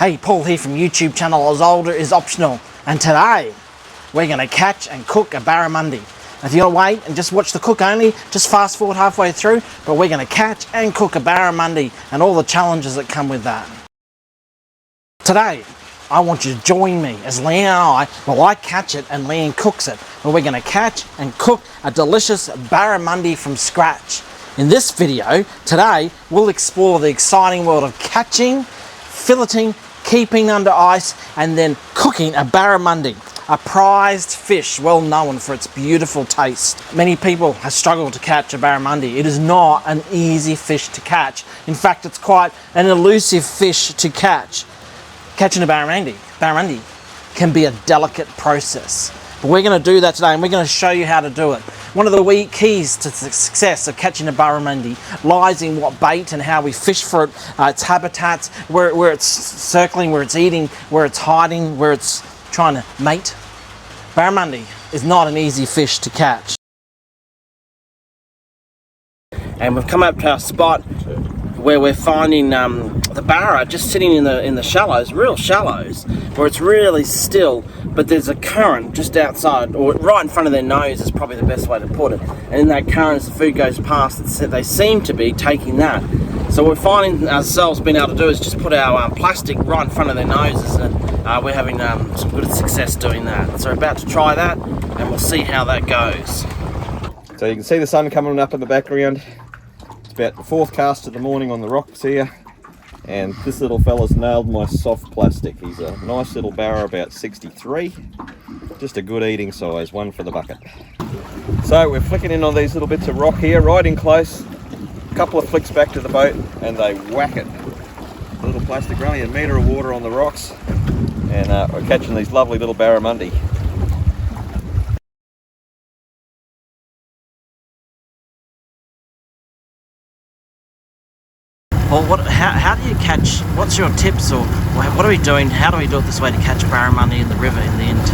Hey, Paul here from YouTube channel As Older Is Optional, and today we're going to catch and cook a barramundi. If you want to wait and just watch the cook only, just fast forward halfway through, but we're going to catch and cook a barramundi and all the challenges that come with that. Today, I want you to join me as Leanne and I, well, I catch it and Leanne cooks it, and we're going to catch and cook a delicious barramundi from scratch. In this video, today, we'll explore the exciting world of catching, filleting, keeping under ice, and then cooking a barramundi, a prized fish well known for its beautiful taste. Many people have struggled to catch a barramundi. It is not an easy fish to catch. In fact, it's quite an elusive fish to catch. Catching a barramundi can be a delicate process. But we're going to do that today, and we're going to show you how to do it. One of the keys to the success of catching a barramundi lies in what bait and how we fish for it, its habitats, where it's circling, where it's eating, where it's hiding, where it's trying to mate. Barramundi is not an easy fish to catch. And we've come up to our spot where we're finding the barra just sitting in the shallows, real shallows, where it's really still, but there's a current just outside, or right in front of their nose is probably the best way to put it. And in that current, as the food goes past, they seem to be taking that. So we're finding ourselves being able to do is just put our plastic right in front of their noses, and we're having some good success doing that. So we're about to try that, and we'll see how that goes. So you can see the sun coming up in the background. It's about the fourth cast of the morning on the rocks here, and this little fella's nailed my soft plastic. He's a nice little barra, about 63, just a good eating size, one for the bucket. So we're flicking in on these little bits of rock here, right in close, a couple of flicks back to the boat, and they whack it. A little plastic, running a metre of water on the rocks, and we're catching these lovely little barramundi. Well, how do you catch, what's your tips, or what are we doing, how do we do it this way to catch barramundi in the river in the NT?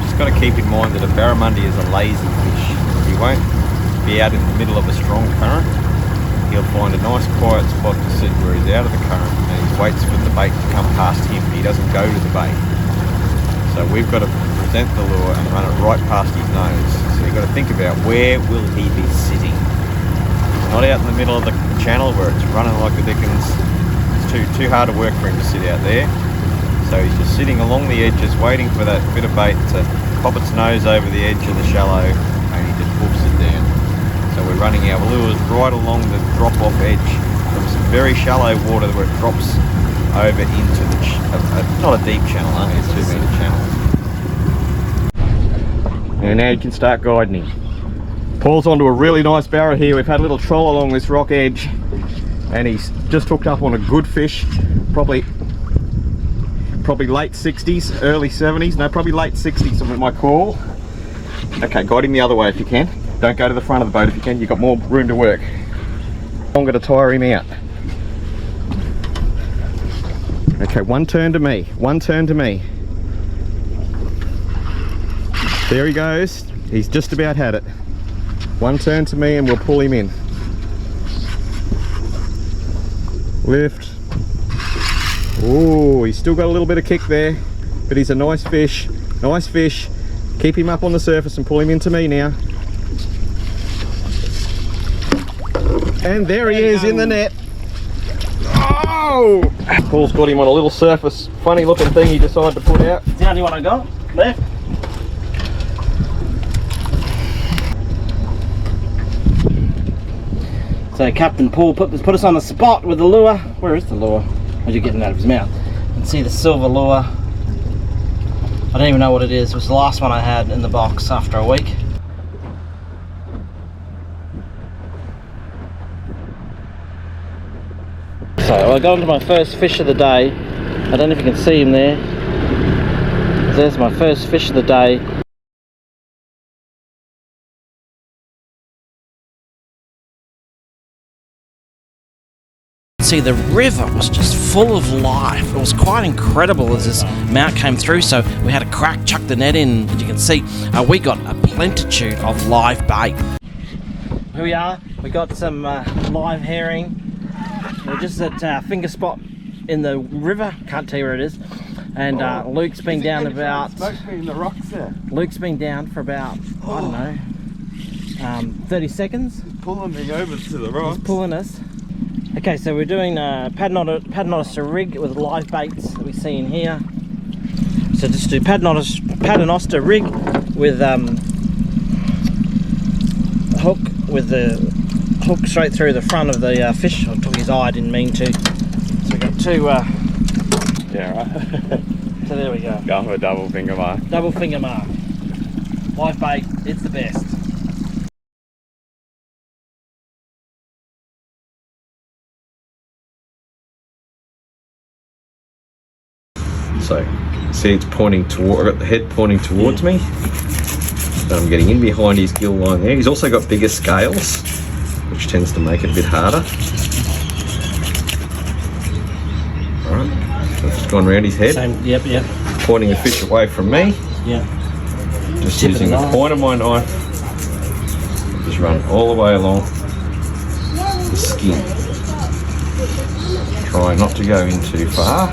Just got to keep in mind that a barramundi is a lazy fish. He won't be out in the middle of a strong current. He'll find a nice quiet spot to sit where he's out of the current, and he waits for the bait to come past him. He doesn't go to the bait. So we've got to present the lure and run it right past his nose. So you've got to think about, where will he be sitting? Not out in the middle of the channel where it's running like the dickens. It's too hard to work for him to sit out there. So he's just sitting along the edges, waiting for that bit of bait to pop its nose over the edge of the shallow, and he just wolfs it down. So we're running our lures right along the drop-off edge from some very shallow water where it drops over into not a deep channel, only a 2 metre channel. And now you can start guiding him. Paul's onto a really nice barra here. We've had a little troll along this rock edge, and he's just hooked up on a good fish, probably late 60s, early 70s, no, probably late 60s on my call. Okay, guide him the other way if you can. Don't go to the front of the boat if you can, you've got more room to work. I'm going to tire him out. Okay, one turn to me, one turn to me. There he goes, he's just about had it. One turn to me and we'll pull him in. Lift. Oh, he's still got a little bit of kick there, but he's a nice fish. Nice fish. Keep him up on the surface and pull him into me now. And there he is in the net. Oh! Paul's got him on a little surface, funny looking thing he decided to put out. The only one I got left. So Captain Paul put us on the spot with the lure. Where is the lure? As you're getting out of his mouth. You can see the silver lure. I don't even know what it is. It was the last one I had in the box after a week. So I got onto my first fish of the day. I don't know if you can see him there. There's my first fish of the day. See, the river was just full of life. It was quite incredible as this mount came through, so we had to chuck the net in. As you can see, we got a plenitude of live bait. Here we are, we got some live herring. We're just at finger spot in the river. Can't tell you where it is. And Luke's been down about. In the rocks there. Luke's been down for about I don't know, 30 seconds. Pulling me over to the rocks. He's pulling us. Okay, so we're doing paternoster rig with live baits that we see in here. So just do paternoster rig with hook with the hook straight through the front of the fish. I took his eye, I didn't mean to. So we got two. Yeah, right. So there we go. Go for a double finger mark. Double finger mark. Live bait, it's the best. So, see it's pointing toward, I've got the head pointing towards me. So I'm getting in behind his gill line there. He's also got bigger scales, which tends to make it a bit harder. Alright, so I've just gone around his head. Same, yep. Pointing the fish away from me. Yeah. Just using the point of my knife. Just run all the way along the skin. Try not to go in too far.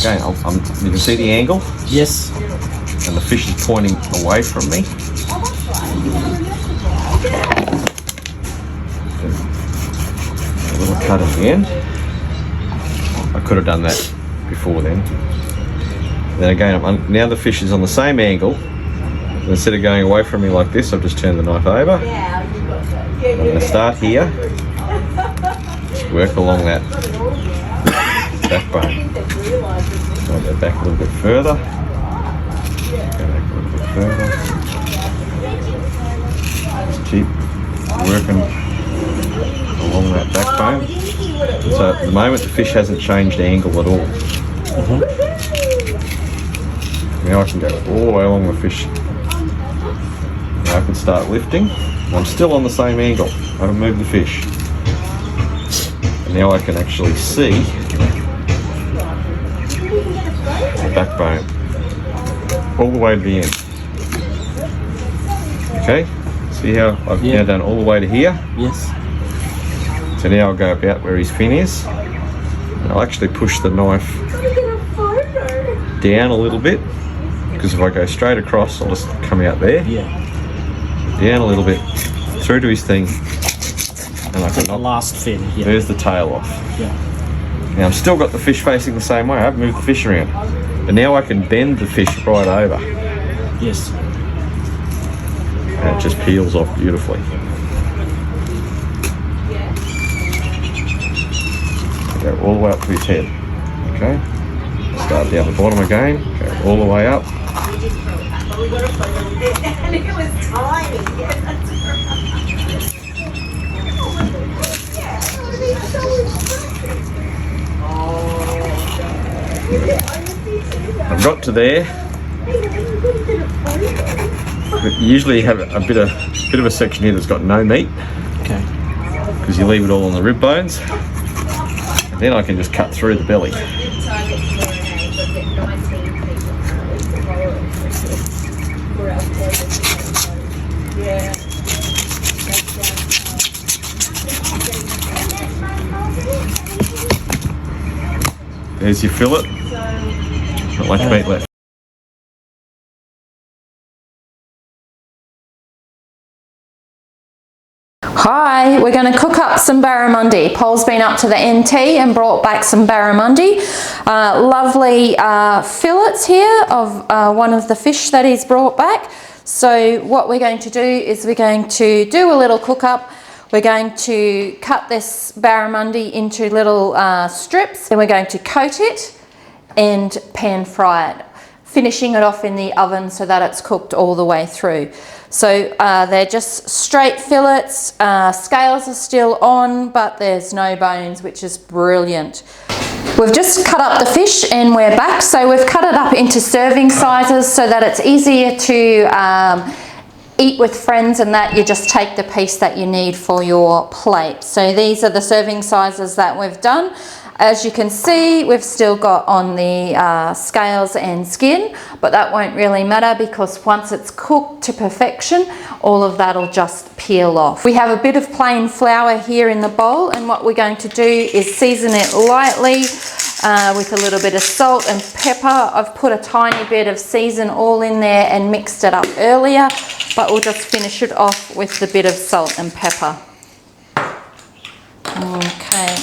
Again, you can see the angle. Yes. And the fish is pointing away from me. A little cut at the end. I could have done that before then. Then again, now the fish is on the same angle. Instead of going away from me like this, I've just turned the knife over. I'm going to start here. Just work along that backbone. I'll go back a little bit further. Go back a little bit further. Just keep working along that backbone. So at the moment the fish hasn't changed angle at all. Now I can go all the way along the fish. Now I can start lifting. I'm still on the same angle. I haven't moved the fish. And now I can actually see the backbone all the way to the end. Okay, see how I've now done all the way to here? Yes. So now I'll go about where his fin is. And I'll actually push the knife down a little bit, because if I go straight across, I'll just come out there. Yeah. Down a little bit, through to his thing, and I can The last fin. Yeah. There's the tail off. Yeah. Now I've still got the fish facing the same way. I haven't moved the fish around. But now I can bend the fish right over. Yes. And it just peels off beautifully. Go all the way up to his head. Okay. Start down the bottom again. Go all the way up. And it was tiny. I've got to there. But you usually have a bit of a section here that's got no meat. Okay. Because you leave it all on the rib bones. And then I can just cut through the belly. There's your fillet. Not much meat left. Hi, we're going to cook up some barramundi. Paul's been up to the NT and brought back some barramundi. Lovely fillets here of one of the fish that he's brought back. So what we're going to do is we're going to do a little cook up. We're going to cut this barramundi into little strips, then we're going to coat it and pan fry it, finishing it off in the oven so that it's cooked all the way through. So they're just straight fillets, scales are still on, but there's no bones, which is brilliant. We've just cut up the fish and we're back. So we've cut it up into serving sizes so that it's easier to eat with friends, and that you just take the piece that you need for your plate. So these are the serving sizes that we've done. As you can see, we've still got on the scales and skin, but that won't really matter because once it's cooked to perfection, all of that will just peel off. We have a bit of plain flour here in the bowl, and what we're going to do is season it lightly with a little bit of salt and pepper. I've put a tiny bit of season all in there and mixed it up earlier, but we'll just finish it off with the bit of salt and pepper. Okay.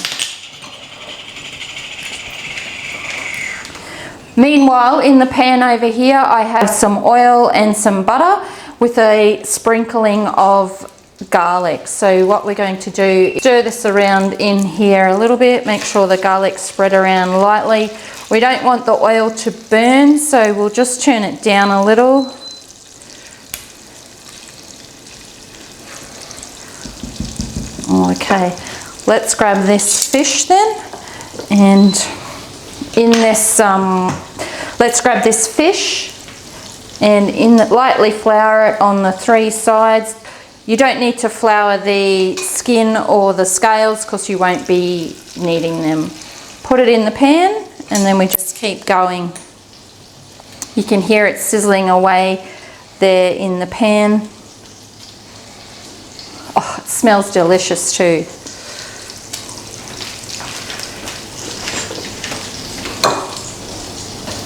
Meanwhile, in the pan over here, I have some oil and some butter with a sprinkling of garlic. So what we're going to do is stir this around in here a little bit, make sure the garlic's spread around lightly. We don't want the oil to burn, so we'll just turn it down a little. Okay, let's grab this fish then, and in this, let's grab this fish and lightly flour it on the 3 sides. You don't need to flour the skin or the scales because you won't be needing them. Put it in the pan and then we just keep going. You can hear it sizzling away there in the pan. Oh, it smells delicious too.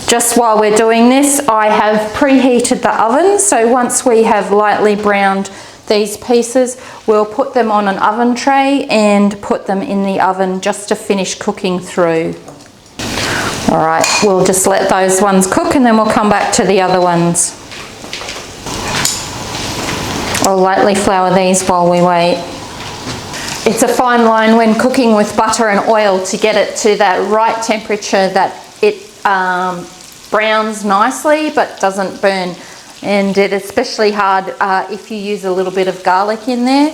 Just while we're doing this, I have preheated the oven, so once we have lightly browned these pieces, we'll put them on an oven tray and put them in the oven just to finish cooking through. All right, we'll just let those ones cook and then we'll come back to the other ones. I'll lightly flour these while we wait. It's a fine line when cooking with butter and oil to get it to that right temperature that it browns nicely but doesn't burn, and it's especially hard if you use a little bit of garlic in there.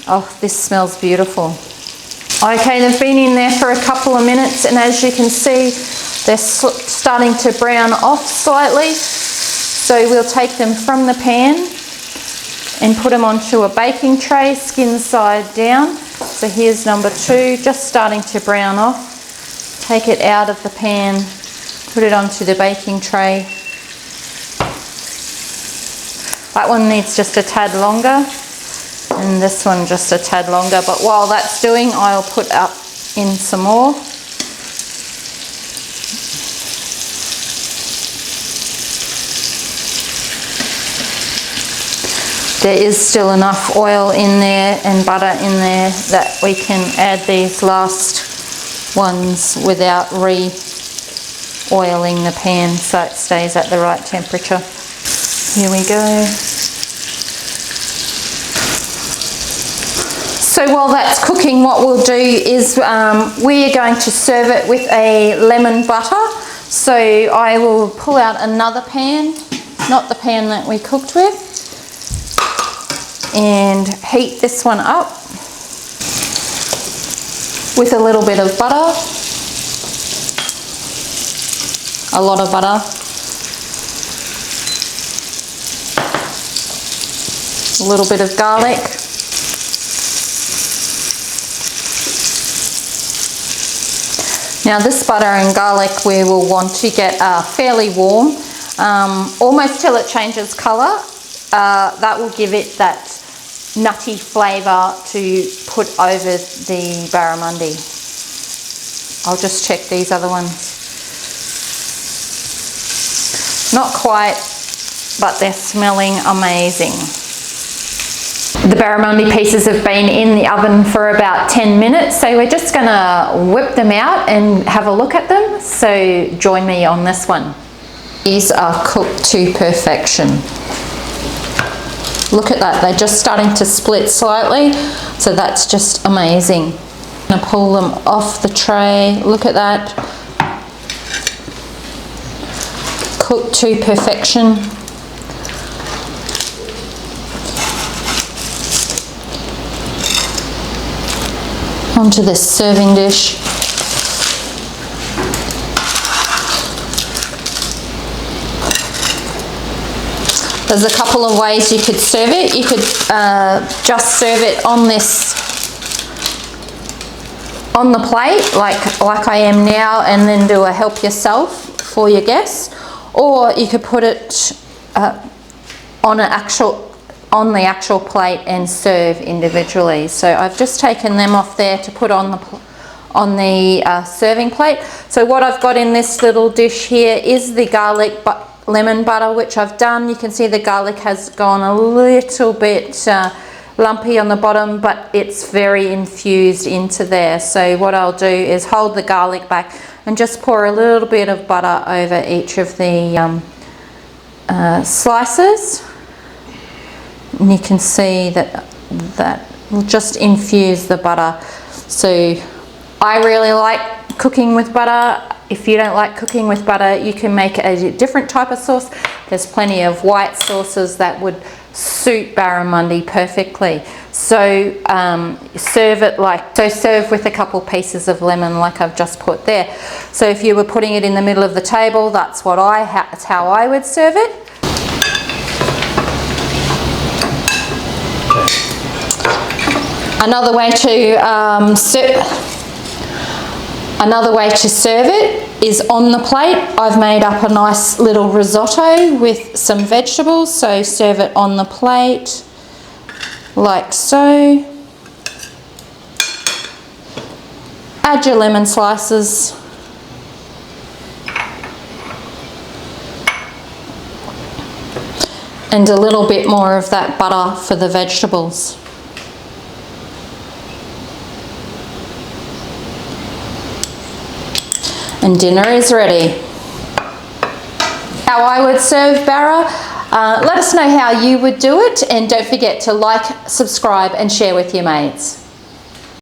Oh, this smells beautiful. Okay, they've been in there for a couple of minutes, and as you can see, they're starting to brown off slightly. So we'll take them from the pan and put them onto a baking tray, skin side down. So here's number 2, just starting to brown off. Take it out of the pan, put it onto the baking tray. That one needs just a tad longer, and this one just a tad longer. But while that's doing, I'll put up in some more. There is still enough oil in there and butter in there that we can add these last ones without re-oiling the pan, so it stays at the right temperature. Here we go. So while that's cooking, what we'll do is we are going to serve it with a lemon butter. So I will pull out another pan, not the pan that we cooked with, and heat this one up with a little bit of butter, a lot of butter, a little bit of garlic, now this butter and garlic we will want to get fairly warm, almost till it changes colour. That will give it that nutty flavour to put over the barramundi. I'll just check these other ones. Not quite, but they're smelling amazing. The barramundi pieces have been in the oven for about 10 minutes, so we're just gonna whip them out and have a look at them. So join me on this one. These are cooked to perfection. Look at that, they're just starting to split slightly, so that's just amazing. I'm gonna pull them off the tray. Look at that. Cooked to perfection. Onto this serving dish. There's a couple of ways you could serve it. You could just serve it on on the plate like I am now, and then do a help yourself for your guests, or you could put it on the actual plate and serve individually. So I've just taken them off there to put on the serving plate. So what I've got in this little dish here is the garlic lemon butter, which I've done. You can see the garlic has gone a little bit lumpy on the bottom, but it's very infused into there. So what I'll do is hold the garlic back and just pour a little bit of butter over each of the slices. And you can see that will just infuse the butter. So I really like cooking with butter. If you don't like cooking with butter, you can make a different type of sauce. There's plenty of white sauces that would suit barramundi perfectly. So serve with a couple pieces of lemon like I've just put there. So if you were putting it in the middle of the table, that's how I would serve it. Another way to serve it is on the plate. I've made up a nice little risotto with some vegetables, so serve it on the plate like so. Add your lemon slices. And a little bit more of that butter for the vegetables. And dinner is ready. How I would serve barra. Let us know how you would do it, and don't forget to like, subscribe and share with your mates.